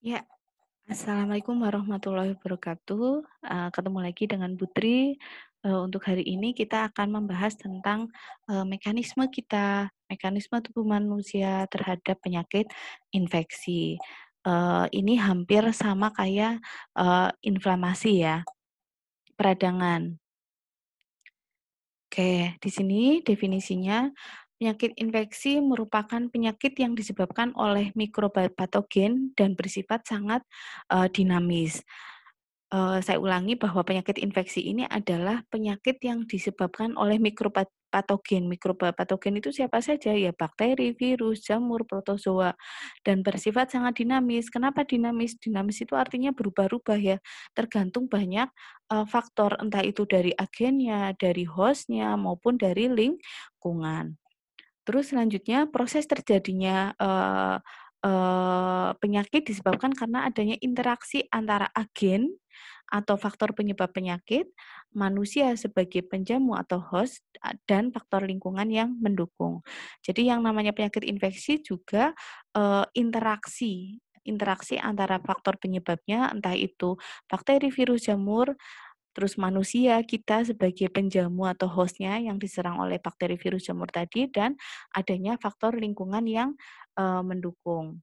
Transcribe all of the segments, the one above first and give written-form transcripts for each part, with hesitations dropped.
Ya, assalamualaikum warahmatullahi wabarakatuh. Ketemu lagi dengan Putri. Untuk hari ini kita akan membahas tentang mekanisme tubuh manusia terhadap penyakit infeksi. Ini hampir sama kayak inflamasi ya, peradangan. Oke, di sini definisinya penyakit infeksi merupakan penyakit yang disebabkan oleh mikropatogen dan bersifat sangat dinamis. Saya ulangi bahwa penyakit infeksi ini adalah penyakit yang disebabkan oleh mikropatogen. Mikropatogen itu siapa saja? Ya bakteri, virus, jamur, protozoa, dan bersifat sangat dinamis. Kenapa dinamis? Dinamis itu artinya berubah-ubah ya, tergantung banyak faktor, entah itu dari agennya, dari hostnya, maupun dari lingkungan. Terus selanjutnya proses terjadinya penyakit disebabkan karena adanya interaksi antara agen atau faktor penyebab penyakit, manusia sebagai penjamu atau host, dan faktor lingkungan yang mendukung. Jadi yang namanya penyakit infeksi juga interaksi interaksi antara faktor penyebabnya, entah itu bakteri, virus, jamur, terus manusia, kita sebagai penjamu atau hostnya yang diserang oleh bakteri, virus, jamur tadi, dan adanya faktor lingkungan yang mendukung.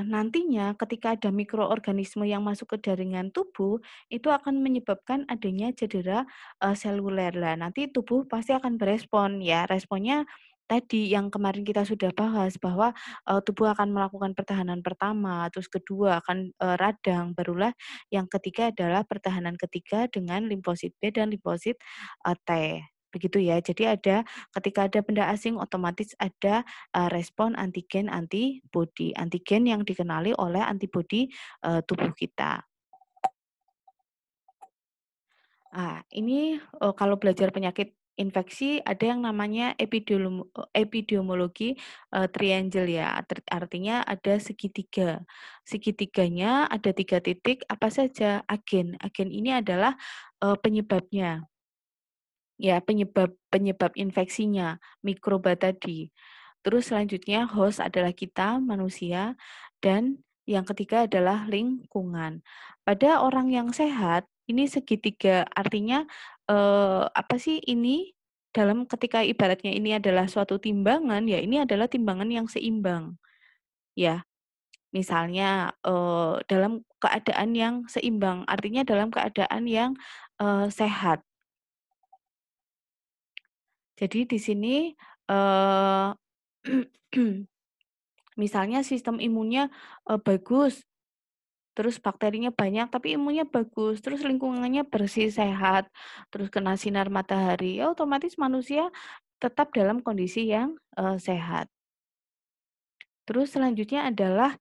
Nantinya ketika ada mikroorganisme yang masuk ke jaringan tubuh, itu akan menyebabkan adanya cedera seluler. Lah, nanti tubuh pasti akan berespon ya. Responnya tadi yang kemarin kita sudah bahas bahwa tubuh akan melakukan pertahanan pertama, terus kedua akan radang, barulah yang ketiga adalah pertahanan ketiga dengan limfosit B dan limfosit T. Begitu ya. Jadi ketika ada benda asing otomatis ada respon antigen antibodi. Antigen yang dikenali oleh antibodi tubuh kita. Ini kalau belajar penyakit infeksi ada yang namanya epidemiologi triangle ya. Artinya ada segitiga. Segitiganya ada 3 titik, apa saja? Agen. Agen ini adalah penyebabnya. Ya, penyebab penyebab infeksinya, mikroba tadi. Terus selanjutnya host adalah kita, manusia, dan yang ketiga adalah lingkungan. Pada orang yang sehat, ini segitiga artinya apa sih ini? Dalam ketika ibaratnya ini adalah suatu timbangan, ya ini adalah timbangan yang seimbang, ya. Misalnya dalam keadaan yang seimbang, artinya dalam keadaan yang sehat. Jadi di sini eee, misalnya sistem imunnya bagus, terus bakterinya banyak, tapi imunnya bagus, terus lingkungannya bersih, sehat, terus kena sinar matahari, ya otomatis manusia tetap dalam kondisi yang sehat. Terus selanjutnya adalah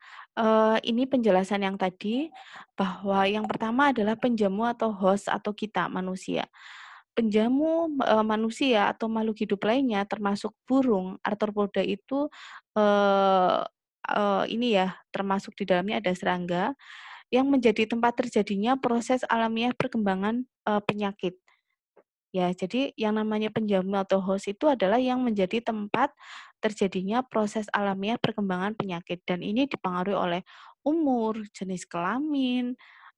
ini penjelasan yang tadi, bahwa yang pertama adalah penjamu atau host atau kita, manusia. Penjamu manusia atau makhluk hidup lainnya termasuk burung, arthropoda itu eee ini ya, termasuk di dalamnya ada serangga, yang menjadi tempat terjadinya proses alamiah perkembangan penyakit. Ya, jadi yang namanya penjamu atau host itu adalah yang menjadi tempat terjadinya proses alamiah perkembangan penyakit dan ini dipengaruhi oleh umur, jenis kelamin,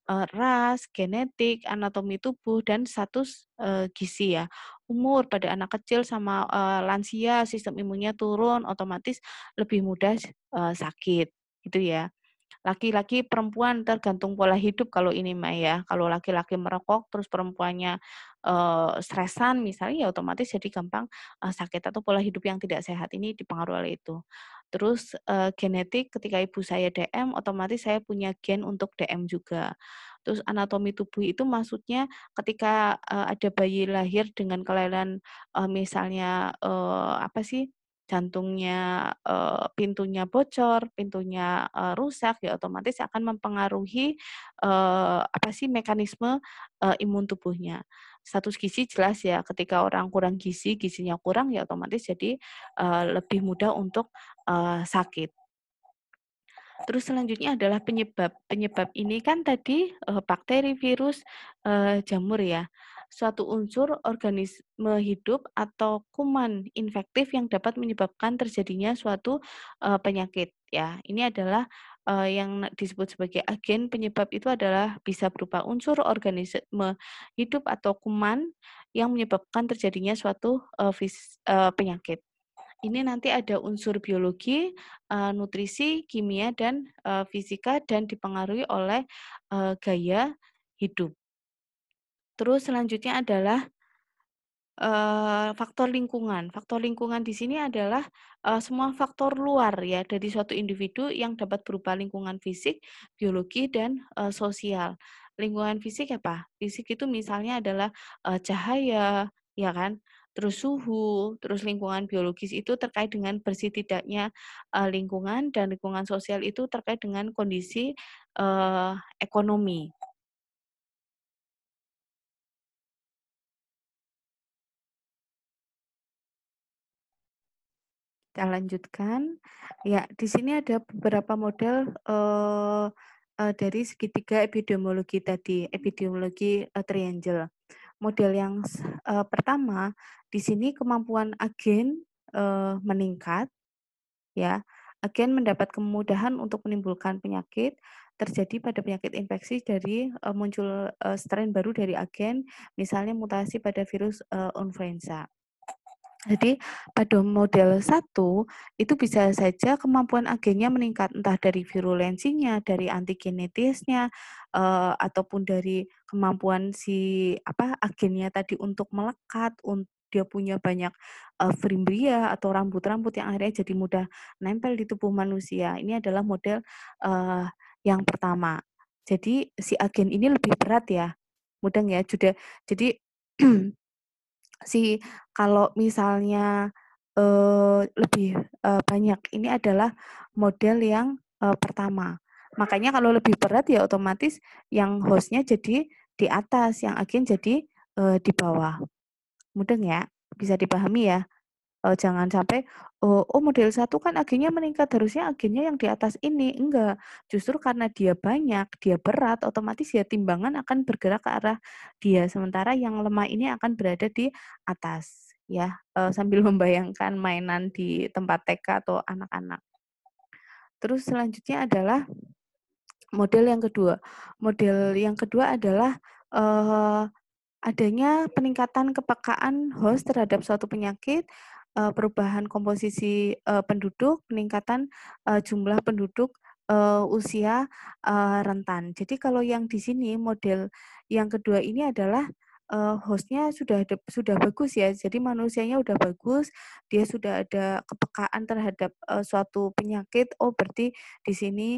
ras, genetik, anatomi tubuh, dan status gizi ya. Umur pada anak kecil sama lansia sistem imunnya turun, otomatis lebih mudah sakit, gitu ya. Laki-laki, perempuan tergantung pola hidup kalau ini mah ya. Kalau laki-laki merokok terus perempuannya stresan misalnya ya otomatis jadi gampang sakit atau pola hidup yang tidak sehat ini dipengaruhi oleh itu. Terus genetik ketika ibu saya DM otomatis saya punya gen untuk DM juga. Terus anatomi tubuh itu maksudnya ketika ada bayi lahir dengan kelainan misalnya apa sih jantungnya, pintunya bocor, pintunya rusak, ya otomatis akan mempengaruhi apa sih mekanisme imun tubuhnya. Status gizi jelas ya, ketika orang kurang gizi, gizinya kurang ya otomatis jadi lebih mudah untuk sakit. Terus selanjutnya adalah penyebab. Penyebab ini kan tadi bakteri, virus, jamur ya. Suatu unsur organisme hidup atau kuman infektif yang dapat menyebabkan terjadinya suatu penyakit ya. Ini adalah yang disebut sebagai agen penyebab itu adalah bisa berupa unsur organisme hidup atau kuman yang menyebabkan terjadinya suatu, penyakit. Ini nanti ada unsur biologi, nutrisi, kimia, dan, fisika dan dipengaruhi oleh, gaya hidup. Terus selanjutnya adalah faktor lingkungan. Faktor lingkungan di sini adalah, semua faktor luar ya dari suatu individu yang dapat berupa lingkungan fisik, biologi, dan, sosial. Lingkungan fisik apa? Fisik itu misalnya adalah, cahaya, ya kan, terus suhu, terus lingkungan biologis itu terkait dengan bersih tidaknya, lingkungan, dan lingkungan sosial itu terkait dengan kondisi, ekonomi. Kita lanjutkan. Ya, di sini ada beberapa model, dari segitiga epidemiologi tadi, epidemiologi, triangle. Model yang pertama, di sini kemampuan agen, meningkat ya. Agen mendapat kemudahan untuk menimbulkan penyakit, terjadi pada penyakit infeksi dari, muncul, strain baru dari agen, misalnya mutasi pada virus, influenza. Jadi pada model satu itu bisa saja kemampuan agennya meningkat entah dari virulensinya, dari antigenetisnya, ataupun dari kemampuan si apa, agennya tadi untuk melekat, dia punya banyak, fimbria atau rambut-rambut yang akhirnya jadi mudah nempel di tubuh manusia. Ini adalah model, eee, yang pertama. Jadi si agen ini lebih berat ya, mudeng ya, jadi Si kalau misalnya, lebih, banyak, ini adalah model yang, pertama. Makanya kalau lebih berat ya otomatis yang host-nya jadi di atas, yang agen jadi, di bawah. Mudeng ya? Bisa dipahami ya? Jangan sampai, "Oh model satu kan agennya meningkat, harusnya agennya yang di atas ini." Enggak, justru karena dia banyak, dia berat, otomatis ya timbangan akan bergerak ke arah dia, sementara yang lemah ini akan berada di atas, ya, sambil membayangkan mainan di tempat TK atau anak-anak. Terus selanjutnya adalah model yang kedua. Model yang kedua adalah, eee adanya peningkatan kepekaan host terhadap suatu penyakit, perubahan komposisi, penduduk, peningkatan, jumlah penduduk, usia, rentan. Jadi kalau yang di sini model yang kedua ini adalah, host-nya sudah bagus ya, jadi manusianya udah bagus, dia sudah ada kepekaan terhadap, suatu penyakit, oh berarti di sini,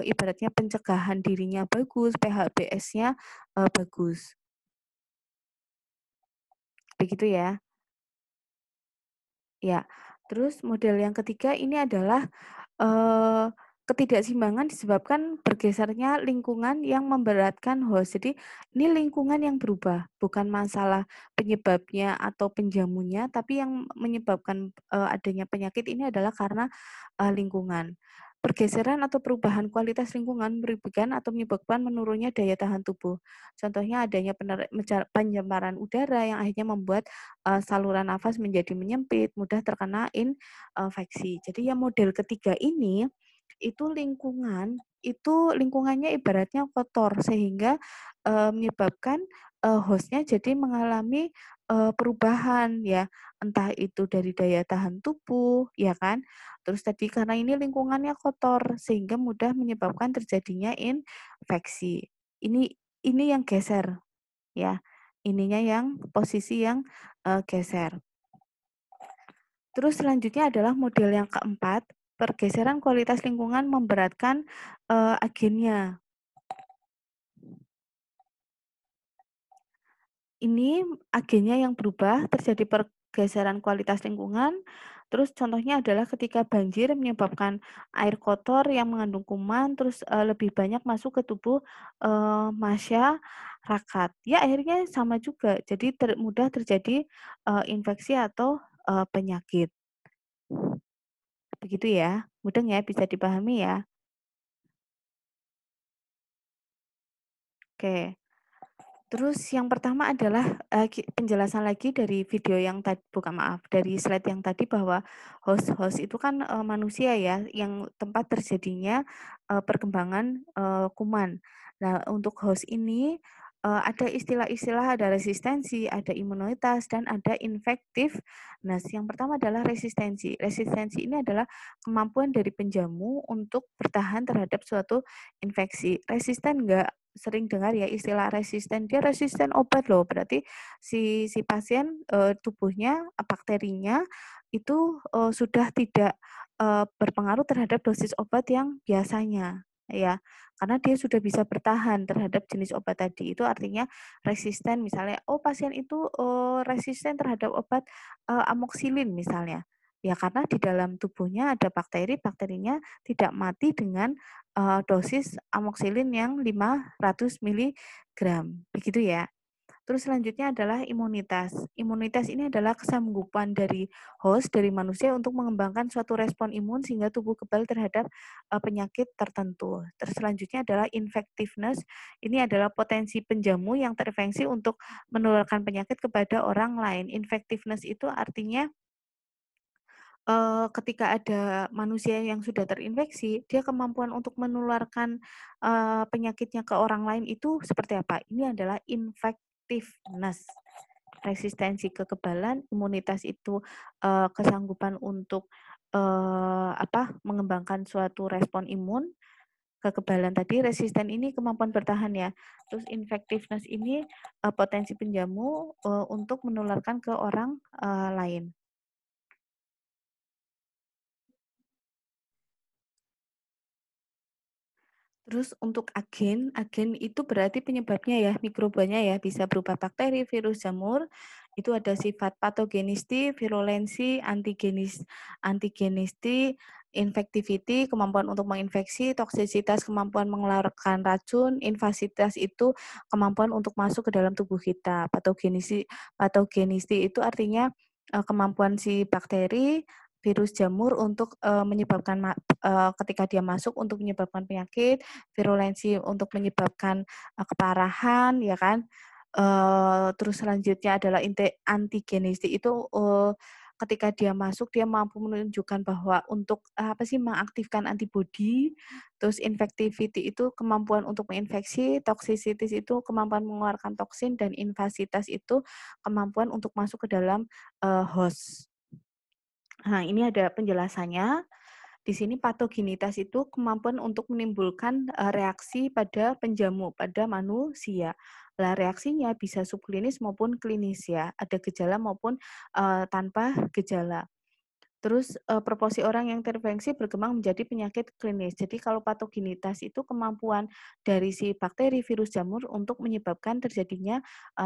ibaratnya pencegahan dirinya bagus, PHBS-nya, bagus. Begitu ya? Ya. Terus model yang ketiga ini adalah, eee, ketidakseimbangan disebabkan bergesernya lingkungan yang memberatkan host. Jadi ini lingkungan yang berubah, bukan masalah penyebabnya atau penjamunya, tapi yang menyebabkan, adanya penyakit ini adalah karena, lingkungan. Pergeseran atau perubahan kualitas lingkungan merugikan atau menyebabkan menurunnya daya tahan tubuh. Contohnya adanya pencemaran udara yang akhirnya membuat saluran nafas menjadi menyempit, mudah terkena infeksi. Jadi yang model ketiga ini, itu lingkungannya ibaratnya kotor sehingga, menyebabkan, host jadi mengalami, perubahan ya, entah itu dari daya tahan tubuh, ya kan. Terus tadi karena ini lingkungannya kotor sehingga mudah menyebabkan terjadinya infeksi. Ini ini yang geser ya, ininya yang posisi yang, geser. Terus selanjutnya adalah model yang keempat, pergeseran kualitas lingkungan memberatkan, agennya. Ini agennya yang berubah, terjadi pergeseran kualitas lingkungan, terus contohnya adalah ketika banjir menyebabkan air kotor yang mengandung kuman, terus, lebih banyak masuk ke tubuh, masyarakat. Ya akhirnya sama juga, jadi mudah terjadi, infeksi atau, penyakit. Begitu ya, mudeng ya, bisa dipahami ya? Oke. Terus yang pertama adalah, penjelasan lagi dari video yang bukan maaf, dari slide yang tadi bahwa host-host itu kan, manusia ya, yang tempat terjadinya, perkembangan, kuman. Nah, untuk host ini, ada istilah-istilah, ada resistensi, ada imunitas, dan ada infektif. Nah, yang pertama adalah resistensi. Resistensi ini adalah kemampuan dari penjamu untuk bertahan terhadap suatu infeksi. Resisten enggak sering dengar ya istilah resisten, dia resisten obat loh, berarti si pasien, tubuhnya, bakterinya itu, sudah tidak, berpengaruh terhadap dosis obat yang biasanya, ya. Karena dia sudah bisa bertahan terhadap jenis obat tadi, itu artinya resisten. Misalnya, oh pasien itu, resisten terhadap obat, amoxicillin misalnya, ya karena di dalam tubuhnya ada bakteri, bakterinya tidak mati dengan dosis amoxicillin yang 500 miligram, begitu ya. Terus selanjutnya adalah imunitas. Imunitas ini adalah kesanggupan dari host, dari manusia untuk mengembangkan suatu respon imun sehingga tubuh kebal terhadap penyakit tertentu. Terus selanjutnya adalah infectiveness. Ini adalah potensi penjamu yang terinfeksi untuk menularkan penyakit kepada orang lain. Infectiveness itu artinya ketika ada manusia yang sudah terinfeksi, dia kemampuan untuk menularkan, penyakitnya ke orang lain itu seperti apa? Ini adalah infectiveness, resistensi kekebalan, imunitas itu, kesanggupan untuk, mengembangkan suatu respon imun, kekebalan tadi, resisten ini kemampuan bertahan ya. Terus infectiveness ini, potensi penjamu, untuk menularkan ke orang, lain. Terus untuk agen, agen itu berarti penyebabnya ya, mikrobanya ya, bisa berupa bakteri, virus, jamur. Itu ada sifat patogenistik, virulensi, antigenistik, infectivity, kemampuan untuk menginfeksi, toksisitas, kemampuan mengeluarkan racun, invasitas itu kemampuan untuk masuk ke dalam tubuh kita. Patogenistik itu artinya kemampuan si bakteri, virus, jamur untuk menyebabkan ketika dia masuk untuk menyebabkan penyakit, virulensi untuk menyebabkan, keparahan ya kan. Terus selanjutnya adalah antigenistik itu, ketika dia masuk dia mampu menunjukkan bahwa untuk, mengaktifkan antibodi. Terus infectivity itu kemampuan untuk menginfeksi, toxicities itu kemampuan mengeluarkan toksin, dan invasitas itu kemampuan untuk masuk ke dalam, host. Nah, ini ada penjelasannya. Di sini patogenitas itu kemampuan untuk menimbulkan, reaksi pada penjamu, pada manusia. Lah reaksinya bisa subklinis maupun klinis ya, ada gejala maupun, tanpa gejala. Terus, proporsi orang yang terinfeksi berkembang menjadi penyakit klinis. Jadi kalau patogenitas itu kemampuan dari si bakteri, virus, jamur untuk menyebabkan terjadinya,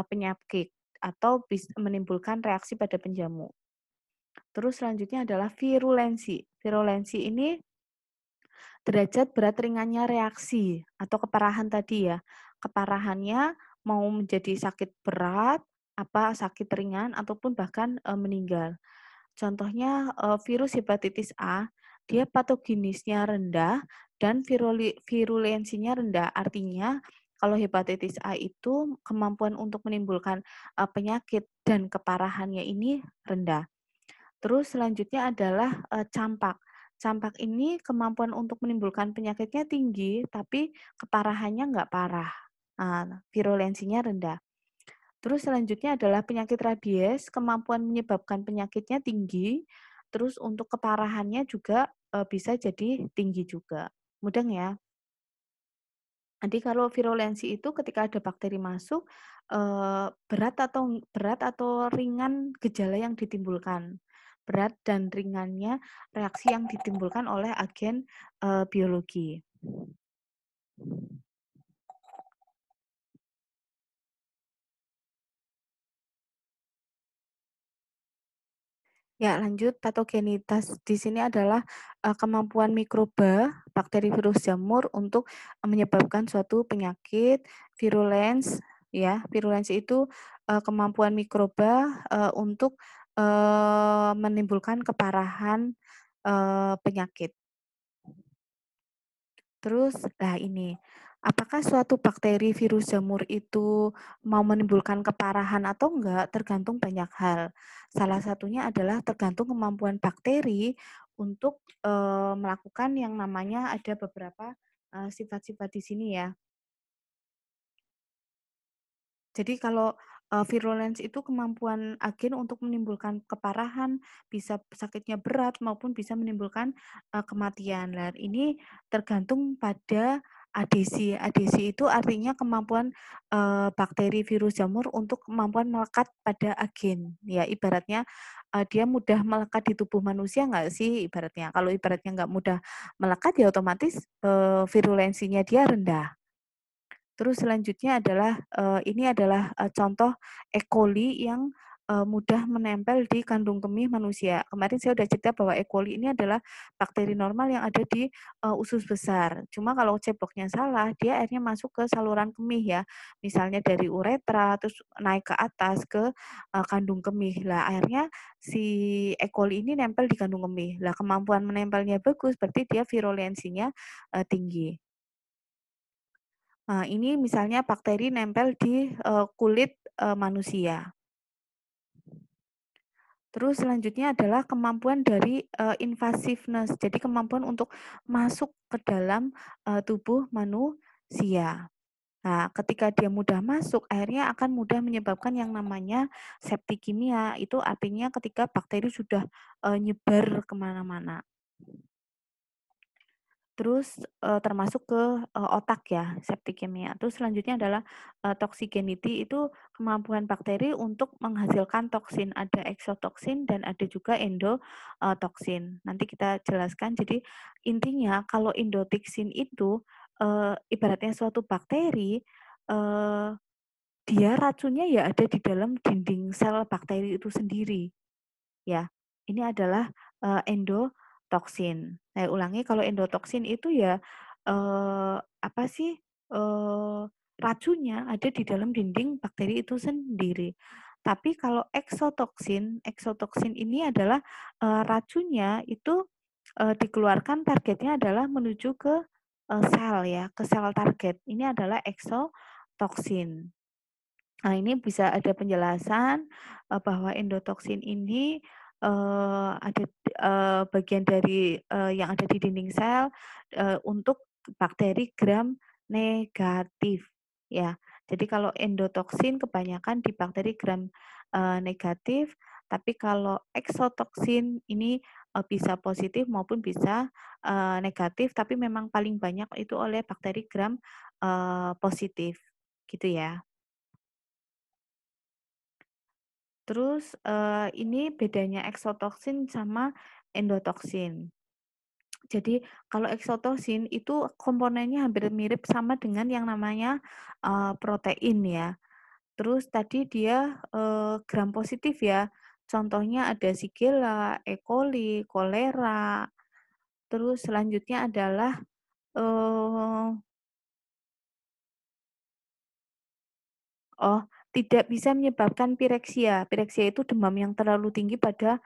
penyakit atau menimbulkan reaksi pada penjamu. Terus selanjutnya adalah virulensi. Virulensi ini derajat berat ringannya reaksi atau keparahan tadi ya. Keparahannya mau menjadi sakit berat, sakit ringan ataupun bahkan, meninggal. Contohnya, virus hepatitis A, dia patogenisnya rendah dan virulensinya rendah. Artinya kalau hepatitis A itu kemampuan untuk menimbulkan, penyakit dan keparahannya ini rendah. Terus selanjutnya adalah, campak. Campak ini kemampuan untuk menimbulkan penyakitnya tinggi, tapi keparahannya nggak parah. Virulensinya rendah. Terus selanjutnya adalah penyakit rabies, kemampuan menyebabkan penyakitnya tinggi, terus untuk keparahannya juga, bisa jadi tinggi juga. Mudeng ya? Nanti kalau virulensi itu ketika ada bakteri masuk, berat atau ringan gejala yang ditimbulkan. Berat dan ringannya reaksi yang ditimbulkan oleh agen, biologi. Ya, lanjut patogenitas di sini adalah, kemampuan mikroba, bakteri, virus, jamur untuk, menyebabkan suatu penyakit. Virulens ya, virulensi itu, kemampuan mikroba, untuk, menimbulkan keparahan, penyakit. Terus, nah ini. Apakah suatu bakteri virus jamur itu mau menimbulkan keparahan atau enggak, tergantung banyak hal. Salah satunya adalah tergantung kemampuan bakteri untuk, melakukan yang namanya ada beberapa, sifat-sifat di sini ya. Jadi kalau, virulence itu kemampuan agen untuk menimbulkan keparahan, bisa sakitnya berat maupun bisa menimbulkan, kematian. Nah, ini tergantung pada adesi. Adesi itu artinya kemampuan, bakteri virus jamur untuk kemampuan melekat pada agen. Ya ibaratnya, dia mudah melekat di tubuh manusia nggak sih ibaratnya. Kalau ibaratnya nggak mudah melekat ya otomatis, virulensinya dia rendah. Terus selanjutnya adalah, ini adalah, contoh E. coli yang, mudah menempel di kandung kemih manusia. Kemarin saya udah cerita bahwa E. coli ini adalah bakteri normal yang ada di, usus besar. Cuma kalau ceboknya salah, dia akhirnya masuk ke saluran kemih ya. Misalnya dari uretra, terus naik ke atas ke, kandung kemih. Lah akhirnya si E. coli ini nempel di kandung kemih. Lah kemampuan menempelnya bagus, berarti dia virulensinya, tinggi. Nah, ini misalnya bakteri nempel di, kulit, manusia. Terus selanjutnya adalah kemampuan dari, invasiveness, jadi kemampuan untuk masuk ke dalam, tubuh manusia. Nah, ketika dia mudah masuk, akhirnya akan mudah menyebabkan yang namanya septikemia, itu artinya ketika bakteri sudah, nyebar kemana mana. Terus, termasuk ke, otak ya, septikemia. Terus selanjutnya adalah, toxigenity itu kemampuan bakteri untuk menghasilkan toksin. Ada exotoksin dan ada juga endotoksin. Nanti kita jelaskan. Jadi intinya kalau endotoksin itu, ibaratnya suatu bakteri, eee, dia racunnya ya ada di dalam dinding sel bakteri itu sendiri. Ya, ini adalah, endotoksin. Saya ulangi kalau endotoksin itu ya, apa sih, racunnya ada di dalam dinding bakteri itu sendiri. Tapi kalau eksotoksin, eksotoksin ini adalah, racunnya itu, dikeluarkan targetnya adalah menuju ke, sel ya, ke sel target. Ini adalah eksotoksin. Nah, ini bisa ada penjelasan, bahwa endotoksin ini, ada, bagian dari, yang ada di dinding sel, untuk bakteri gram negatif, ya. Jadi kalau endotoksin kebanyakan di bakteri gram, negatif, tapi kalau eksotoksin ini, bisa positif maupun bisa, negatif, tapi memang paling banyak itu oleh bakteri gram, positif, gitu ya. Terus, ini bedanya eksotoksin sama endotoksin. Jadi kalau eksotoksin itu komponennya hampir mirip sama dengan yang namanya, protein ya. Terus tadi dia, gram positif ya, contohnya ada Shigella, E. coli, kolera, terus selanjutnya adalah, eee, oh tidak bisa menyebabkan pireksia. Pireksia itu demam yang terlalu tinggi pada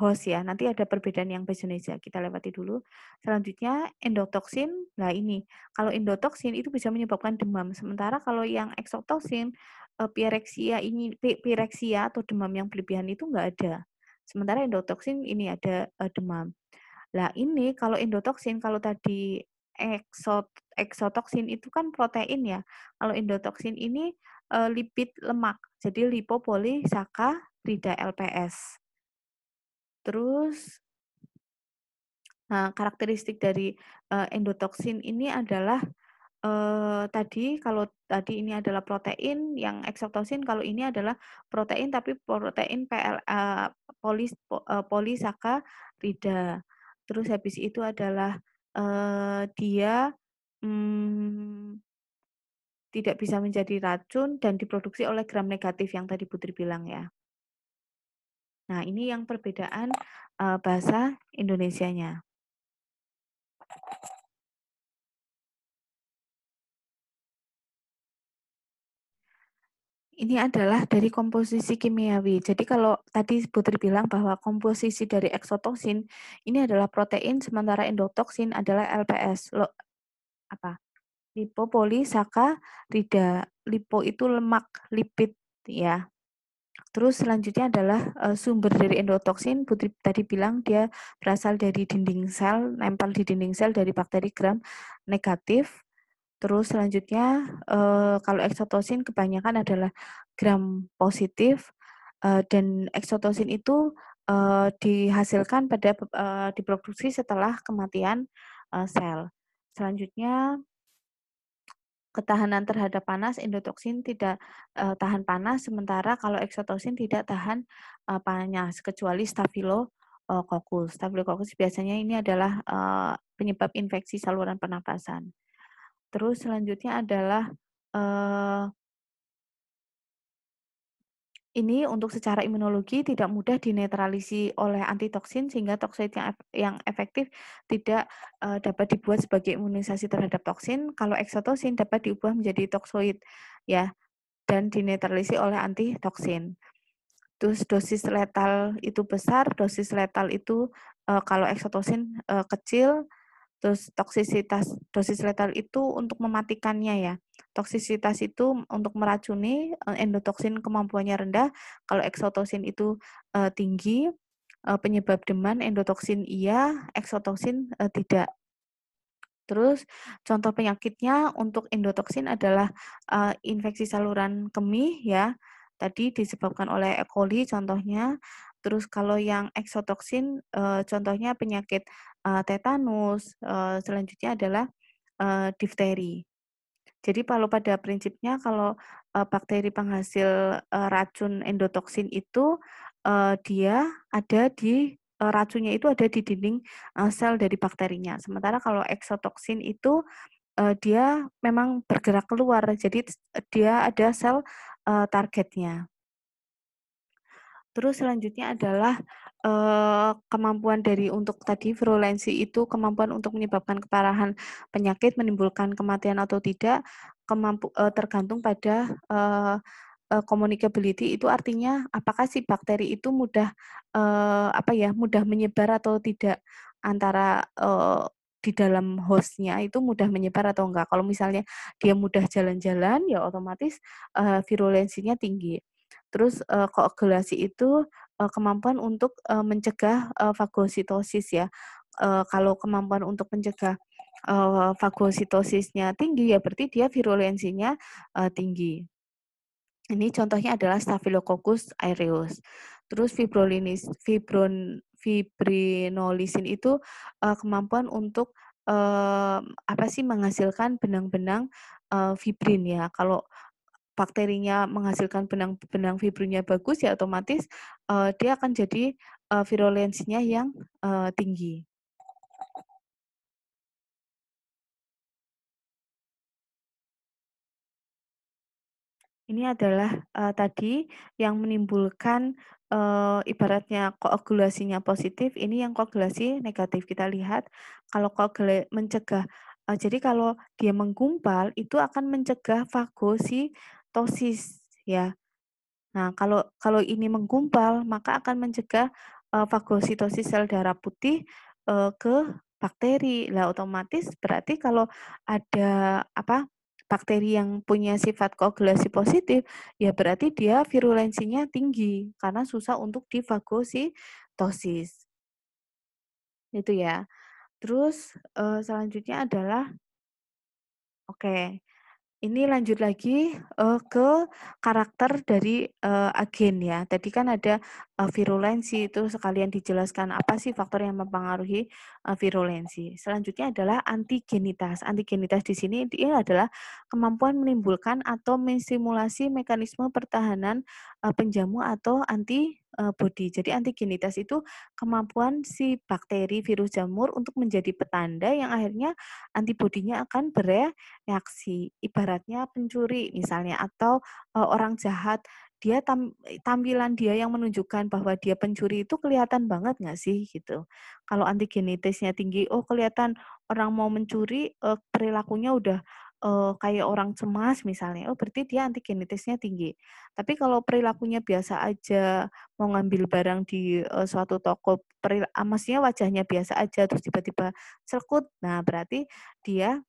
host ya, nanti ada perbedaan yang bahasa Indonesia, kita lewati dulu. Selanjutnya endotoksin, nah ini, kalau endotoksin itu bisa menyebabkan demam, sementara kalau yang eksotoksin, pireksia ini pireksia atau demam yang berlebihan itu enggak ada. Sementara endotoksin ini ada, demam. Lah ini kalau endotoksin, kalau tadi eksotoksin itu kan protein ya, kalau endotoksin ini, lipid lemak, jadi lipopolisakarida, LPS. Terus, karakteristik dari, endotoksin ini adalah, tadi kalau tadi ini adalah protein, yang eksotoksin kalau ini adalah protein tapi protein polisakarida. Terus habis itu adalah, dia, mmm, tidak bisa menjadi racun dan diproduksi oleh gram negatif yang tadi Putri bilang ya. Nah ini yang perbedaan, bahasa Indonesianya. Ini adalah dari komposisi kimiawi. Jadi kalau tadi Putri bilang bahwa komposisi dari eksotoksin ini adalah protein, sementara endotoksin adalah LPS. Apa? lipopolisakarida. Lipo itu lemak, lipid ya. Terus selanjutnya adalah, sumber dari endotoksin, Putri tadi bilang dia berasal dari dinding sel, nempel di dinding sel dari bakteri gram negatif. Terus selanjutnya, kalau eksotosin kebanyakan adalah gram positif, dan eksotosin itu, dihasilkan diproduksi setelah kematian, sel. Selanjutnya ketahanan terhadap panas, endotoksin tidak, tahan panas, sementara kalau eksotosin tidak tahan, panas, kecuali Staphylococcus. Staphylococcus biasanya ini adalah, penyebab infeksi saluran pernapasan. Terus selanjutnya adalah, eee, ini untuk secara imunologi tidak mudah dinetralisi oleh antitoksin sehingga toksid yang efektif tidak, dapat dibuat sebagai imunisasi terhadap toksin. Kalau eksotosin dapat diubah menjadi toksoid ya, dan dinetralisir oleh antitoksin. Terus dosis letal itu besar, dosis letal itu, kalau eksotosin, kecil, terus dosis letal itu untuk mematikannya ya. Toksisitas itu untuk meracuni, endotoksin kemampuannya rendah, kalau eksotosin itu, tinggi, penyebab demam, endotoksin iya, eksotosin, tidak. Terus contoh penyakitnya untuk endotoksin adalah, infeksi saluran kemih ya, tadi disebabkan oleh E. coli contohnya. Terus kalau yang eksotoksin, contohnya penyakit, tetanus, selanjutnya adalah, difteri. Jadi kalau pada prinsipnya kalau, bakteri penghasil, racun endotoksin itu, dia ada racunnya itu ada di dinding, sel dari bakterinya. Sementara kalau eksotoksin itu, dia memang bergerak keluar, jadi dia ada sel, targetnya. Terus selanjutnya adalah, kemampuan dari untuk tadi virulensi itu kemampuan untuk menyebabkan keparahan penyakit, menimbulkan kematian atau tidak, tergantung pada, communicability itu artinya apakah si bakteri itu mudah, apa ya, mudah menyebar atau tidak antara, di dalam host-nya itu mudah menyebar atau enggak. Kalau misalnya dia mudah jalan-jalan, ya otomatis, virulensinya tinggi. Terus, koagulasi itu, kemampuan untuk, mencegah, fagositosis ya. Kalau kemampuan untuk mencegah, fagositosisnya tinggi, ya berarti dia virulensinya, tinggi. Ini contohnya adalah Staphylococcus aureus. Terus fibrinolisin itu, kemampuan untuk, apa sih, menghasilkan benang-benang, fibrin ya. Kalau bakterinya menghasilkan benang-benang fibrinnya bagus, ya otomatis, dia akan jadi, virulensinya yang, tinggi. Ini adalah, tadi yang menimbulkan, ibaratnya koagulasinya positif, ini yang koagulasi negatif. Kita lihat kalau mencegah, jadi kalau dia menggumpal itu akan mencegah fagositosis ya. Nah, kalau kalau ini menggumpal, maka akan mencegah, fagositosis sel darah putih, ke bakteri. Lah otomatis berarti kalau ada, apa, bakteri yang punya sifat koagulasi positif, ya berarti dia virulensinya tinggi, karena susah untuk difagositosis, itu ya. Terus, selanjutnya adalah oke. Ini lanjut lagi, ke karakter dari, agen ya. Tadi kan ada, virulensi, itu sekalian dijelaskan apa sih faktor yang mempengaruhi, virulensi. Selanjutnya adalah antigenitas. Antigenitas di sini dia adalah kemampuan menimbulkan atau menstimulasi mekanisme pertahanan, penjamu atau antibodi. Jadi antigenitas itu kemampuan si bakteri, virus jamur untuk menjadi petanda yang akhirnya antibodinya akan reaksi, ibaratnya pencuri misalnya atau, orang jahat, dia tampilan dia yang menunjukkan bahwa dia pencuri itu kelihatan banget nggak sih gitu. Kalau antigenitasnya tinggi, oh kelihatan orang mau mencuri, perilakunya udah, kayak orang cemas misalnya, oh berarti dia antigenitasnya tinggi. Tapi kalau perilakunya biasa aja, mau ngambil barang di, suatu toko, maksudnya wajahnya biasa aja terus tiba-tiba selekut, nah berarti dia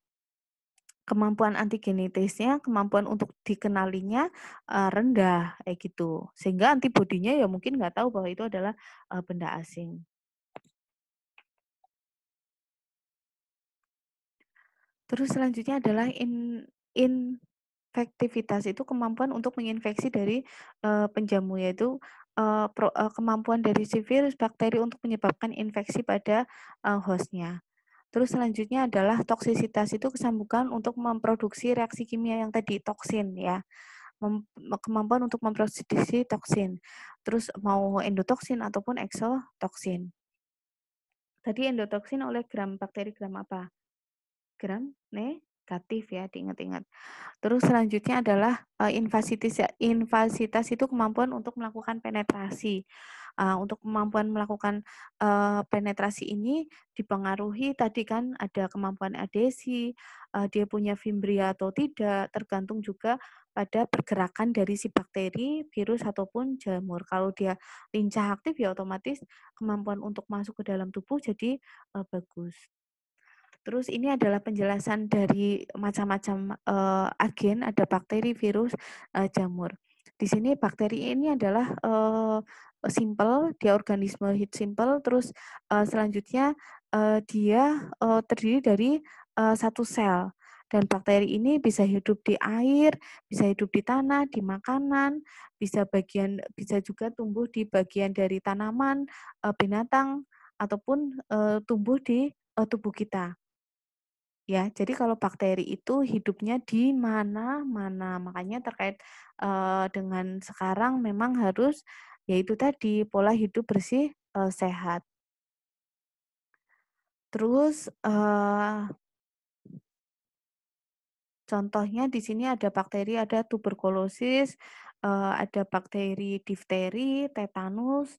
kemampuan antigenetisnya, kemampuan untuk dikenalinya, rendah, kayak gitu. Sehingga antibodinya ya mungkin nggak tahu bahwa itu adalah, benda asing. Terus selanjutnya adalah infektivitas, itu kemampuan untuk menginfeksi dari, penjamu, yaitu, kemampuan dari si virus, bakteri untuk menyebabkan infeksi pada, host-nya. Terus selanjutnya adalah toksisitas, itu kesambukan untuk memproduksi reaksi kimia yang tadi, toksin ya, kemampuan untuk memproduksi toksin. Terus mau endotoksin ataupun eksotoksin. Tadi endotoksin oleh gram bakteri gram apa? Gram negatif ya, diingat-ingat. Terus selanjutnya adalah, invasitas itu kemampuan untuk melakukan penetrasi. Untuk kemampuan melakukan, penetrasi ini dipengaruhi tadi kan ada kemampuan adhesi, dia punya fimbria atau tidak, tergantung juga pada pergerakan dari si bakteri, virus, ataupun jamur. Kalau dia lincah aktif ya otomatis kemampuan untuk masuk ke dalam tubuh jadi, bagus. Terus ini adalah penjelasan dari macam-macam, agen, ada bakteri, virus, jamur. Di sini bakteri ini adalah, simpel, dia organisme hidup simpel, terus, selanjutnya, dia, terdiri dari, 1 sel. Dan bakteri ini bisa hidup di air, bisa hidup di tanah, di makanan, bisa juga tumbuh di bagian dari tanaman, binatang, ataupun, tumbuh di, tubuh kita. Ya, jadi kalau bakteri itu hidupnya di mana-mana, makanya terkait, dengan sekarang memang harus, yaitu tadi, pola hidup bersih, sehat. Terus, contohnya di sini ada bakteri, ada tuberkulosis, ada bakteri difteri, tetanus,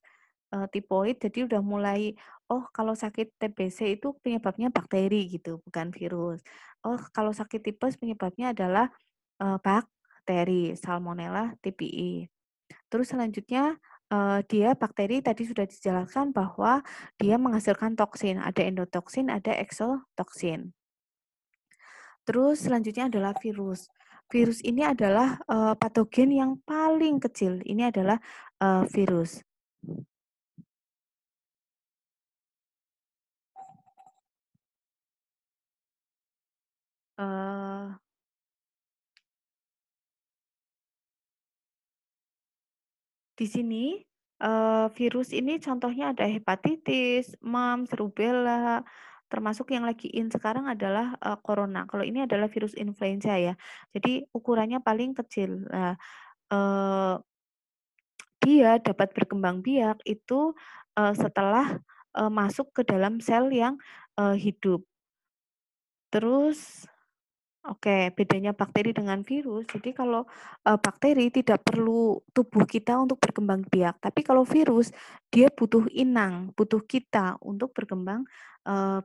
tipoid, jadi udah mulai, oh kalau sakit TBC itu penyebabnya bakteri gitu, bukan virus. Oh kalau sakit tipes penyebabnya adalah bakteri Salmonella typhi. Terus selanjutnya, dia bakteri tadi sudah dijelaskan bahwa dia menghasilkan toksin, ada endotoksin, ada eksotoksin. Terus selanjutnya adalah virus. Virus ini adalah, patogen yang paling kecil, ini adalah, virus. Eee Di sini, virus ini contohnya ada hepatitis, mumps, rubella, termasuk yang lagi in sekarang adalah, corona. Kalau ini adalah virus influenza ya. Jadi ukurannya paling kecil. Nah, eee, dia dapat berkembang biak itu, setelah, masuk ke dalam sel yang, hidup. Terus oke, bedanya bakteri dengan virus, jadi kalau, bakteri tidak perlu tubuh kita untuk berkembang biak, tapi kalau virus, dia butuh inang, butuh kita untuk berkembang,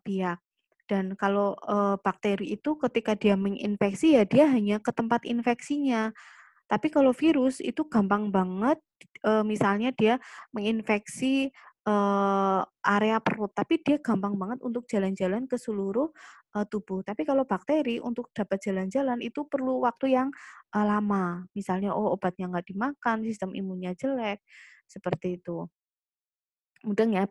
biak. Dan kalau, bakteri itu ketika dia menginfeksi, ya dia hanya ke tempat infeksinya. Tapi kalau virus itu gampang banget, misalnya dia menginfeksi, area perut, tapi dia gampang banget untuk jalan-jalan ke seluruh, tubuh. Tapi kalau bakteri untuk dapat jalan-jalan itu perlu waktu yang, lama. Misalnya, oh obatnya nggak dimakan, sistem imunnya jelek, seperti itu. Mudeng ya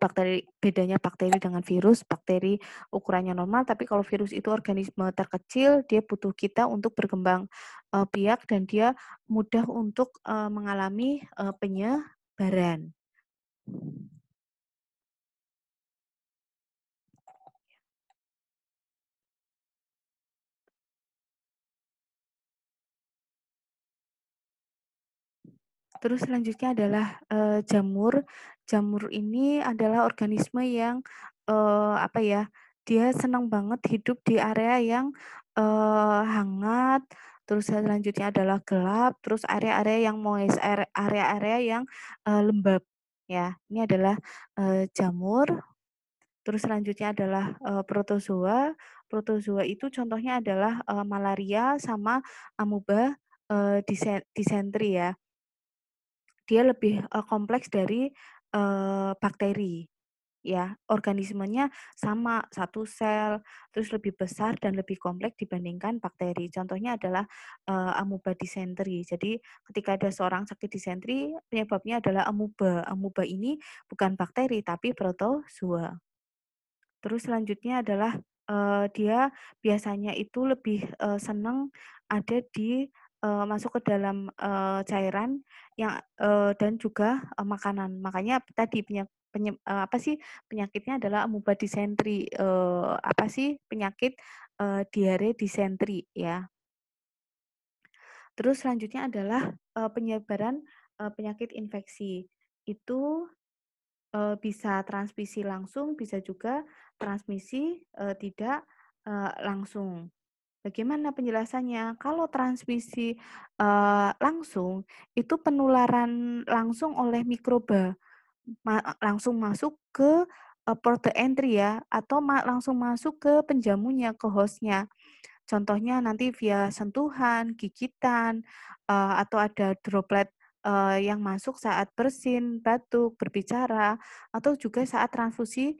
bedanya bakteri dengan virus, bakteri ukurannya normal, tapi kalau virus itu organisme terkecil, dia butuh kita untuk berkembang, biak dan dia mudah untuk, mengalami, penyebaran. Terus selanjutnya adalah, jamur. Jamur ini adalah organisme yang, apa ya, dia senang banget hidup di area yang, hangat, terus selanjutnya adalah gelap, terus area-area yang moist, area-area yang, lembab, ya. Ini adalah, jamur. Terus selanjutnya adalah, protozoa. Protozoa itu contohnya adalah, malaria sama amoeba, disentri ya. Dia lebih, kompleks dari, bakteri. ya, organismenya sama, satu sel, terus lebih besar dan lebih kompleks dibandingkan bakteri. Contohnya adalah amuba disentri. Jadi ketika ada seorang sakit disentri, penyebabnya adalah amuba. Amuba ini bukan bakteri tapi protozoa. Terus selanjutnya adalah dia biasanya itu lebih senang ada di masuk ke dalam cairan yang dan juga makanan. Makanya tadi apa sih penyakitnya adalah amuba disentri. Apa sih penyakit diare disentri ya. Terus selanjutnya adalah penyebaran penyakit infeksi. Itu bisa transmisi langsung, bisa juga transmisi tidak langsung. Bagaimana penjelasannya? Kalau transmisi langsung, itu penularan langsung oleh mikroba, langsung masuk ke port entry ya, atau langsung masuk ke penjamunya, ke hostnya. Contohnya nanti via sentuhan, gigitan, atau ada droplet yang masuk saat bersin, batuk, berbicara, atau juga saat transfusi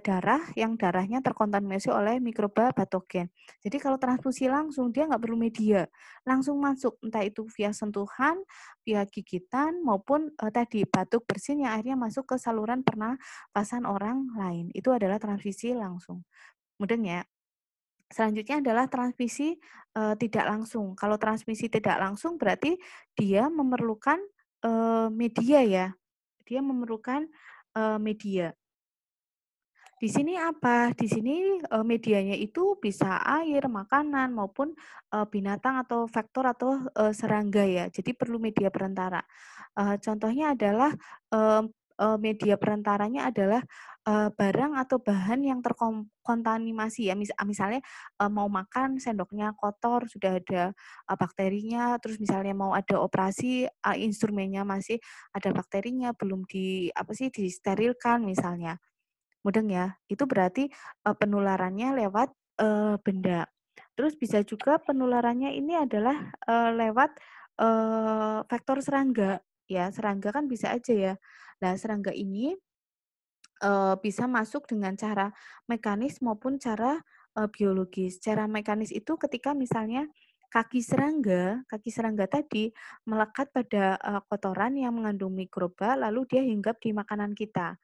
darah yang darahnya terkontaminasi oleh mikroba patogen. Jadi kalau transfusi langsung dia nggak perlu media, langsung masuk entah itu via sentuhan, via gigitan maupun tadi batuk bersin yang akhirnya masuk ke saluran pernafasan orang lain. Itu adalah transfusi langsung. Mudeng ya? Selanjutnya adalah transmisi tidak langsung. Kalau transmisi tidak langsung berarti dia memerlukan media ya. Dia memerlukan media. Di sini apa? Di sini medianya itu bisa air, makanan maupun binatang atau vektor atau serangga ya. Jadi perlu media perantara. Contohnya adalah media perantaranya adalah barang atau bahan yang terkontaminasi ya. Misalnya mau makan sendoknya kotor, sudah ada bakterinya, terus misalnya mau ada operasi instrumennya masih ada bakterinya, belum disterilkan misalnya. Mudeng ya, itu berarti penularannya lewat benda. Terus bisa juga penularannya ini adalah lewat faktor serangga. Ya, serangga kan bisa aja ya. Nah, serangga ini bisa masuk dengan cara mekanis maupun cara biologis. Cara mekanis itu ketika misalnya kaki serangga tadi melekat pada kotoran yang mengandung mikroba, lalu dia hinggap di makanan kita.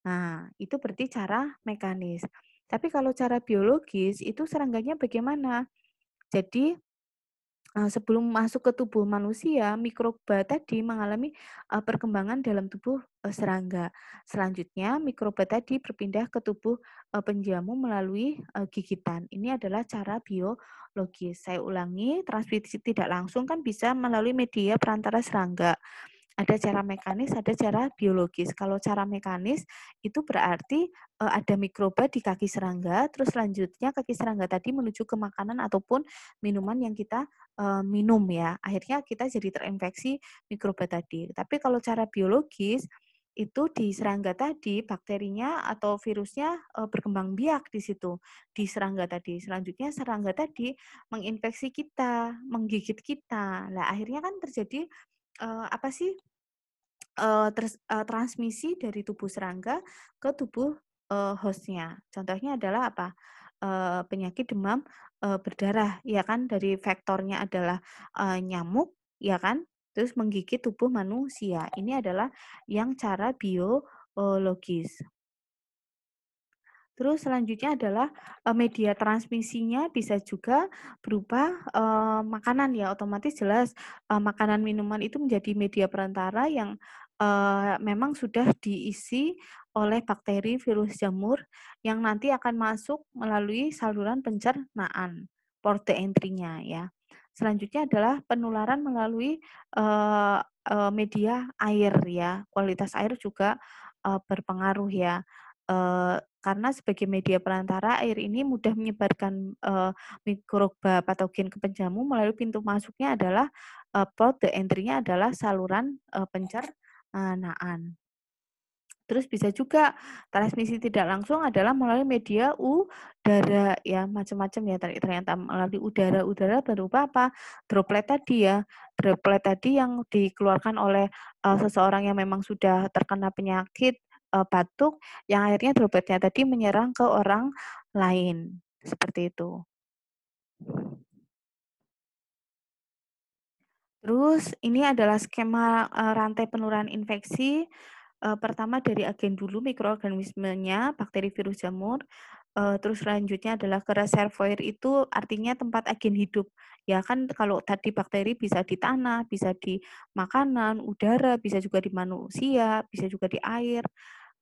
Nah, itu berarti cara mekanis. Tapi kalau cara biologis itu serangganya bagaimana? Jadi sebelum masuk ke tubuh manusia, mikroba tadi mengalami perkembangan dalam tubuh serangga. Selanjutnya, mikroba tadi berpindah ke tubuh penjamu melalui gigitan. Ini adalah cara biologis. Saya ulangi, transmisi tidak langsung kan bisa melalui media perantara serangga. Ada cara mekanis, ada cara biologis. Kalau cara mekanis itu berarti ada mikroba di kaki serangga, terus selanjutnya kaki serangga tadi menuju ke makanan ataupun minuman yang kita minum ya. Akhirnya kita jadi terinfeksi mikroba tadi. Tapi kalau cara biologis itu di serangga tadi bakterinya atau virusnya berkembang biak di situ di serangga tadi. Selanjutnya serangga tadi menginfeksi kita, menggigit kita. Nah, akhirnya kan terjadi apa sih transmisi dari tubuh serangga ke tubuh host-nya. Contohnya adalah apa? Penyakit demam berdarah, ya kan? Dari vektornya adalah nyamuk, ya kan? Terus menggigit tubuh manusia. Ini adalah yang cara biologis. Terus selanjutnya adalah media transmisinya bisa juga berupa makanan ya, otomatis jelas makanan minuman itu menjadi media perantara yang memang sudah diisi oleh bakteri virus jamur yang nanti akan masuk melalui saluran pencernaan, port entry-nya ya. Selanjutnya adalah penularan melalui media air ya, kualitas air juga berpengaruh ya. Karena sebagai media perantara, air ini mudah menyebarkan mikroba patogen ke penjamu melalui pintu masuknya adalah port entry-nya adalah saluran pencernaan. Terus bisa juga transmisi tidak langsung adalah melalui media udara ya, macam-macam ya ternyata melalui udara. Udara berupa apa? Droplet tadi ya. Droplet tadi yang dikeluarkan oleh seseorang yang memang sudah terkena penyakit batuk yang akhirnya dropletnya tadi menyerang ke orang lain, seperti itu. Terus ini adalah skema, rantai penularan infeksi, pertama dari agen dulu mikroorganismenya, bakteri, virus, jamur, terus selanjutnya adalah ke reservoir itu artinya tempat agen hidup. Ya kan kalau tadi bakteri bisa di tanah, bisa di makanan, udara, bisa juga di manusia, bisa juga di air.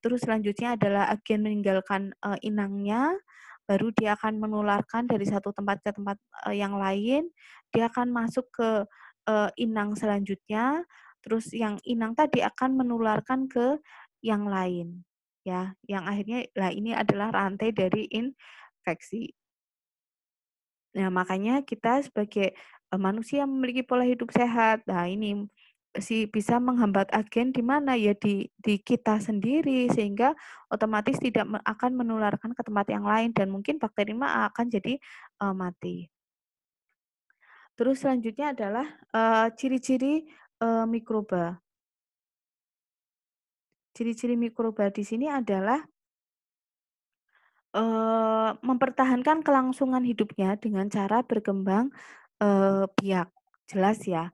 Terus selanjutnya adalah agen meninggalkan, inangnya, baru dia akan menularkan dari satu tempat ke tempat, yang lain, dia akan masuk ke inang selanjutnya, terus yang inang tadi akan menularkan ke yang lain, ya, yang akhirnya lah ini adalah rantai dari infeksi. Nah, makanya kita sebagai, manusia memiliki pola hidup sehat. Nah, ini bisa menghambat agen di mana, ya di kita sendiri, sehingga otomatis tidak akan menularkan ke tempat yang lain dan mungkin bakteri mah akan jadi, mati. Terus selanjutnya adalah, ciri-ciri, mikroba. Ciri-ciri mikroba di sini adalah, mempertahankan kelangsungan hidupnya dengan cara berkembang, biak. Jelas ya,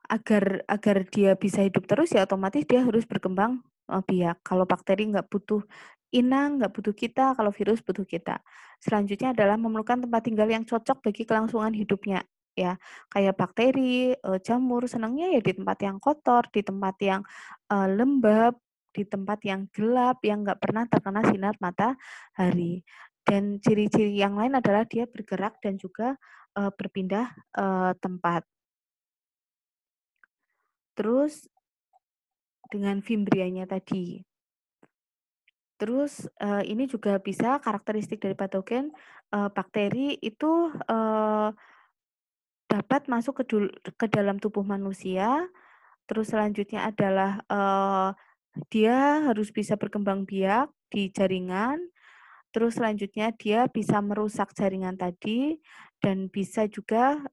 agar dia bisa hidup terus ya otomatis dia harus berkembang, biak. Kalau bakteri nggak butuh inang, nggak butuh kita, kalau virus butuh kita. Selanjutnya adalah memerlukan tempat tinggal yang cocok bagi kelangsungan hidupnya, ya. Kayak bakteri, jamur senangnya ya di tempat yang kotor, di tempat yang, lembab, di tempat yang gelap, yang nggak pernah terkena sinar matahari. Dan ciri-ciri yang lain adalah dia bergerak dan juga, berpindah, tempat. Terus dengan Fimbrianya tadi. Terus, ini juga bisa karakteristik dari patogen, bakteri itu, dapat masuk ke dalam tubuh manusia, terus selanjutnya adalah, dia harus bisa berkembang biak di jaringan, terus selanjutnya dia bisa merusak jaringan tadi dan bisa juga,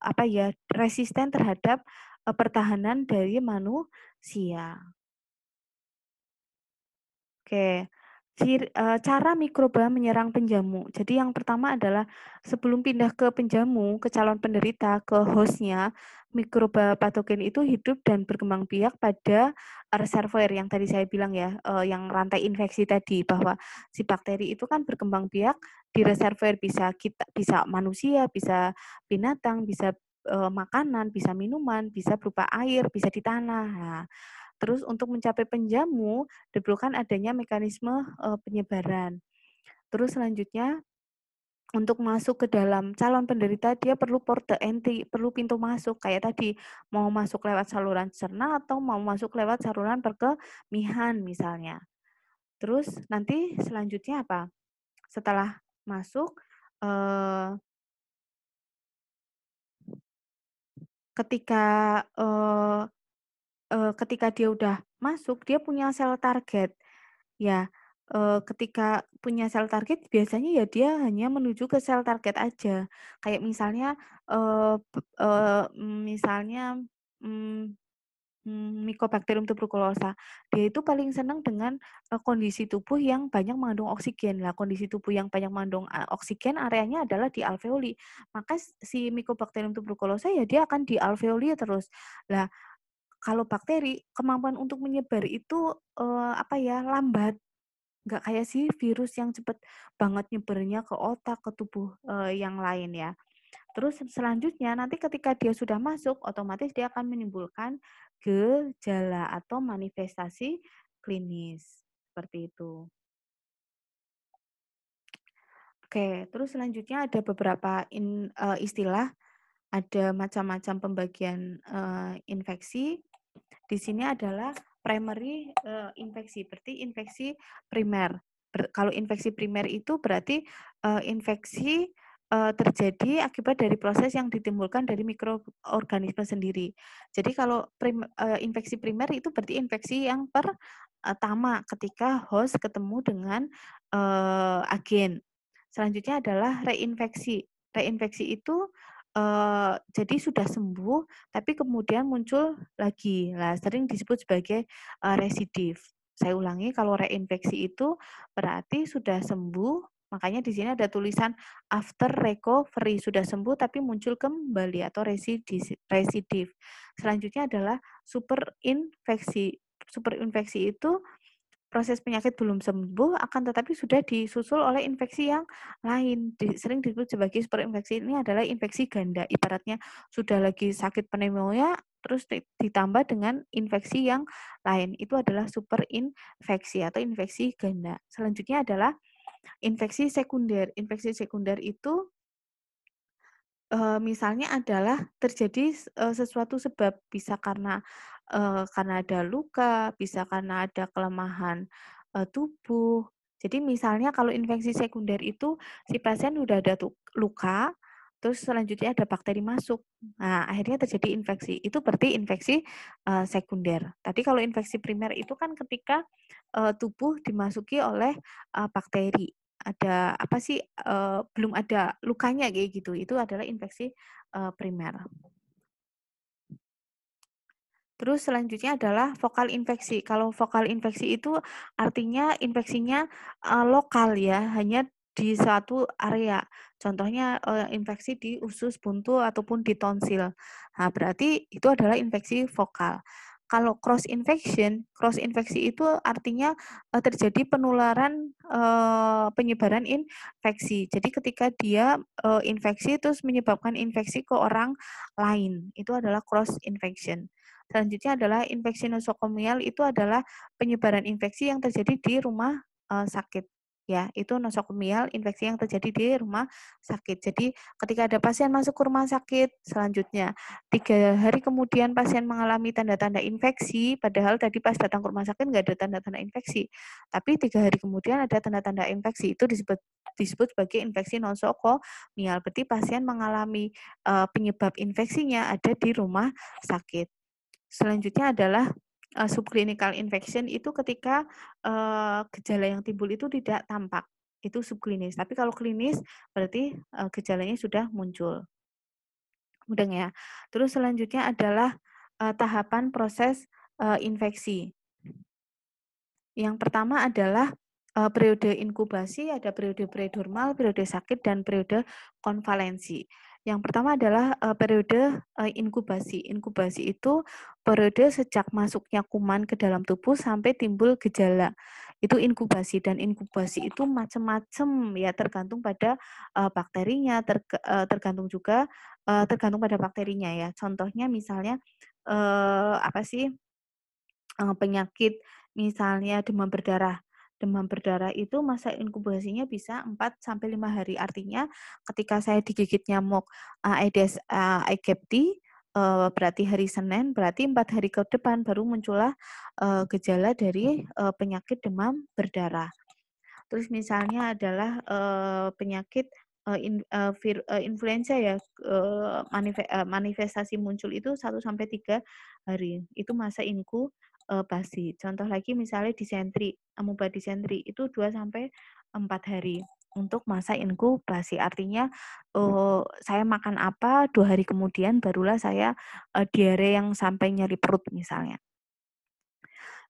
apa ya, resisten terhadap, pertahanan dari manusia. Oke, cara mikroba menyerang penjamu. Jadi yang pertama adalah sebelum pindah ke penjamu, ke calon penderita, ke hostnya, mikroba patogen itu hidup dan berkembang biak pada reservoir yang tadi saya bilang ya, yang rantai infeksi tadi, bahwa si bakteri itu kan berkembang biak di reservoir, bisa manusia, bisa binatang, bisa, makanan, bisa minuman, bisa berupa air, bisa di tanah. Nah, terus untuk mencapai penjamu diperlukan adanya mekanisme, penyebaran. Terus selanjutnya untuk masuk ke dalam calon penderita dia perlu port entry, perlu pintu masuk kayak tadi, mau masuk lewat saluran cerna atau mau masuk lewat saluran perkemihan misalnya. Terus nanti selanjutnya apa? Setelah masuk, eee, ketika, eee ketika dia udah masuk, dia punya sel target. Ya, ketika punya sel target biasanya ya dia hanya menuju ke sel target aja. Kayak misalnya, misalnya, mmm Mycobacterium tuberculosa. Dia itu paling senang dengan, kondisi tubuh yang banyak mengandung oksigen. Lah, kondisi tubuh yang banyak mengandung, oksigen areanya adalah di alveoli. Maka si Mycobacterium tuberculosa ya dia akan di alveoli terus. Lah, kalau bakteri kemampuan untuk menyebar itu, apa ya, lambat. Nggak kayak si virus yang cepet banget nyebarnya ke otak, ke tubuh, yang lain ya. Terus selanjutnya nanti ketika dia sudah masuk, otomatis dia akan menimbulkan gejala atau manifestasi klinis, seperti itu. Oke, terus selanjutnya ada beberapa istilah, ada macam-macam pembagian, infeksi. Di sini adalah primary, infeksi, berarti infeksi primer. Kalau infeksi primer itu berarti, infeksi, terjadi akibat dari proses yang ditimbulkan dari mikroorganisme sendiri. Jadi kalau infeksi primer itu berarti infeksi yang pertama ketika host ketemu dengan, agen. Selanjutnya adalah reinfeksi. Reinfeksi itu, jadi sudah sembuh, tapi kemudian muncul lagi. Nah, sering disebut sebagai, residif. Saya ulangi, kalau reinfeksi itu berarti sudah sembuh, makanya di sini ada tulisan after recovery, sudah sembuh tapi muncul kembali atau residif. Selanjutnya adalah superinfeksi. Superinfeksi itu proses penyakit belum sembuh, akan tetapi sudah disusul oleh infeksi yang lain. Sering disebut sebagai superinfeksi. Ini adalah infeksi ganda. Ibaratnya sudah lagi sakit pneumonia, terus ditambah dengan infeksi yang lain. Itu adalah superinfeksi atau infeksi ganda. Selanjutnya adalah infeksi sekunder. Infeksi sekunder itu misalnya adalah terjadi sesuatu sebab, bisa karena ada luka, bisa karena ada kelemahan, tubuh. Jadi misalnya kalau infeksi sekunder itu si pasien udah ada luka, terus selanjutnya ada bakteri masuk. Nah, akhirnya terjadi infeksi. Itu berarti infeksi, sekunder. Tadi kalau infeksi primer itu kan ketika, tubuh dimasuki oleh, bakteri. Ada apa sih, belum ada lukanya kayak gitu, itu adalah infeksi, primer. Terus selanjutnya adalah vokal infeksi. Kalau vokal infeksi itu artinya infeksinya, lokal ya, hanya di suatu area. Contohnya, infeksi di usus buntu ataupun di tonsil. Nah, berarti itu adalah infeksi vokal. Kalau cross infeksi itu artinya, terjadi penularan, penyebaran infeksi. Jadi ketika dia, infeksi terus menyebabkan infeksi ke orang lain, itu adalah cross infection. Selanjutnya adalah infeksi nosokomial, itu adalah penyebaran infeksi yang terjadi di rumah, sakit. Ya, itu nosokomial, infeksi yang terjadi di rumah sakit. Jadi ketika ada pasien masuk ke rumah sakit, selanjutnya 3 hari kemudian pasien mengalami tanda-tanda infeksi, padahal tadi pas datang ke rumah sakit nggak ada tanda-tanda infeksi. Tapi 3 hari kemudian ada tanda-tanda infeksi, itu disebut disebut sebagai infeksi nosokomial. Berarti pasien mengalami, penyebab infeksinya ada di rumah sakit. Selanjutnya adalah, subclinical infection itu ketika, gejala yang timbul itu tidak tampak, itu subklinis. Tapi kalau klinis berarti, gejalanya sudah muncul. Mudeng ya. Terus selanjutnya adalah, tahapan proses, infeksi. Yang pertama adalah, periode inkubasi, ada periode prenormal, periode sakit, dan periode konvalensi. Yang pertama adalah, periode, inkubasi. Inkubasi itu periode sejak masuknya kuman ke dalam tubuh sampai timbul gejala. Itu inkubasi, dan inkubasi itu macam-macam ya, tergantung pada, bakterinya, tergantung juga, tergantung pada bakterinya ya. Contohnya misalnya, apa sih, penyakit misalnya demam berdarah. Demam berdarah itu masa inkubasinya bisa 4 sampai 5 hari. Artinya ketika saya digigit nyamuk, Aedes aegypti, berarti hari Senin, berarti 4 hari ke depan baru muncullah, gejala dari, penyakit demam berdarah. Terus misalnya adalah, penyakit, influenza ya, manifestasi muncul itu 1 sampai 3 hari, itu masa inkubasi. Contoh lagi misalnya disentri, amoeba disentri itu 2 sampai 4 hari untuk masa inkubasi. Artinya, saya makan apa, 2 hari kemudian barulah saya, diare yang sampai nyeri perut misalnya.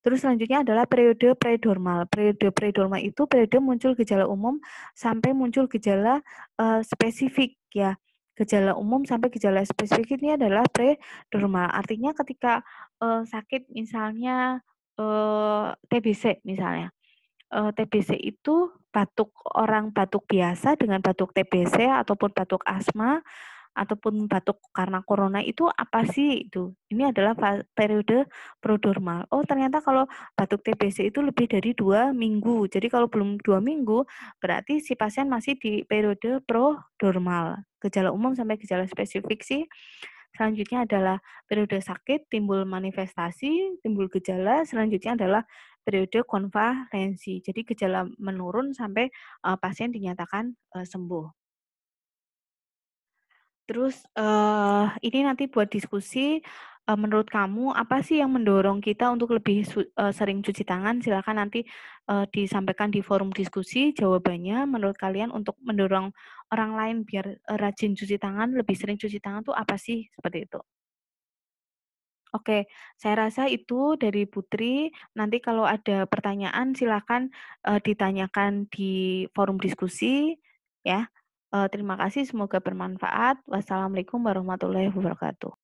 Terus selanjutnya adalah periode predormal. Periode predormal itu periode muncul gejala umum sampai muncul gejala, spesifik ya. Gejala umum sampai gejala spesifik ini adalah predormal. Artinya ketika, sakit misalnya, TBC misalnya. TBC itu orang batuk biasa dengan batuk TBC ataupun batuk asma ataupun batuk karena corona itu apa sih itu? Ini adalah periode prodromal. Oh, ternyata kalau batuk TBC itu lebih dari 2 minggu. Jadi kalau belum 2 minggu, berarti si pasien masih di periode prodromal. Gejala umum sampai gejala spesifik sih. Selanjutnya adalah periode sakit, timbul manifestasi, timbul gejala. Selanjutnya adalah periode konvalensi. Jadi gejala menurun sampai, pasien dinyatakan, sembuh. Terus, ini nanti buat diskusi, Menurut kamu apa sih yang mendorong kita untuk lebih sering cuci tangan? Silakan nanti, disampaikan di forum diskusi jawabannya menurut kalian untuk mendorong orang lain biar, rajin cuci tangan, lebih sering cuci tangan tuh apa sih? Seperti itu. Oke, saya rasa itu dari Putri. Nanti kalau ada pertanyaan silakan, ditanyakan di forum diskusi ya. Terima kasih semoga bermanfaat. Wassalamualaikum warahmatullahi wabarakatuh.